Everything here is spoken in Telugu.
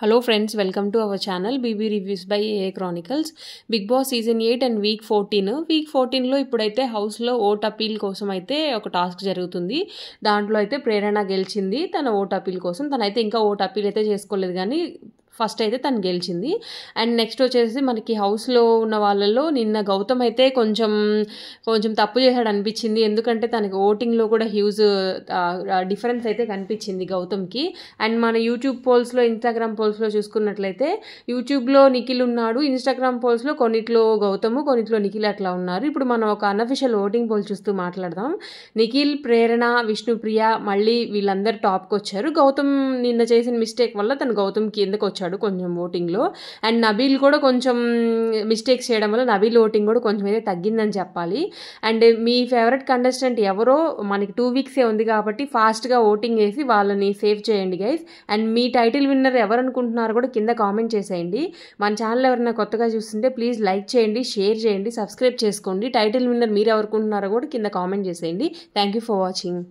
Hello friends, welcome to our channel BB Reviews by AA Chronicles. Big Boss Season 8 and Week 14. Week 14 లో ఇప్పుడైతే హౌస్లో ఓట్ అపీల్ కోసం అయితే ఒక టాస్క్ జరుగుతుంది. దాంట్లో అయితే ప్రేరణ గెలిచింది తన ఓట్ అపీల్ కోసం. తనైతే ఇంకా ఓట్ అపీల్ అయితే చేసుకోలేదు కానీ ఫస్ట్ అయితే తను గెలిచింది. అండ్ నెక్స్ట్ వచ్చేసి మనకి హౌస్లో ఉన్న వాళ్ళలో నిన్న గౌతమ్ అయితే కొంచెం తప్పు చేశాడు అనిపించింది. ఎందుకంటే తనకి ఓటింగ్లో కూడా హ్యూజ్ డిఫరెన్స్ అయితే కనిపించింది గౌతమ్కి. అండ్ మన యూట్యూబ్ పోల్స్లో, ఇన్స్టాగ్రామ్ పోల్స్లో చూసుకున్నట్లయితే యూట్యూబ్లో నిఖిల్ ఉన్నాడు, ఇన్స్టాగ్రామ్ పోల్స్లో కొన్నిట్లో గౌతము, కొన్నిట్లో నిఖిల్ అట్లా ఉన్నారు. ఇప్పుడు మనం ఒక అన్అఫిషియల్ ఓటింగ్ పోల్ చూస్తూ మాట్లాడదాం. నిఖిల్, ప్రేరణ, విష్ణుప్రియ మళ్ళీ వీళ్ళందరూ టాప్కి వచ్చారు. గౌతమ్ నిన్న చేసిన మిస్టేక్ వల్ల తను గౌతమ్కి ఎందుకు వచ్చాడు కొంచెం ఓటింగ్లో. అండ్ నబీల్ కూడా కొంచెం మిస్టేక్స్ చేయడం వల్ల నబీల్ ఓటింగ్ కూడా కొంచెం అయితే తగ్గిందని చెప్పాలి. అండ్ మీ ఫేవరెట్ కంటెస్టెంట్ ఎవరో మనకి 2 వీక్సే ఉంది కాబట్టి ఫాస్ట్గా ఓటింగ్ వేసి వాళ్ళని సేవ్ చేయండి guys. And me title winner ఎవరు అనుకుంటున్నారో కూడా కింద కామెంట్ చేసేయండి. మన ఛానల్ ఎవరైనా కొత్తగా చూస్తుంటే ప్లీజ్ లైక్ చేయండి, షేర్ చేయండి, సబ్స్క్రైబ్ చేసుకోండి. టైటిల్ విన్నర్ మీరు ఎవరుకుంటున్నారో కూడా కింద కామెంట్ చేసేయండి. Thank you for watching.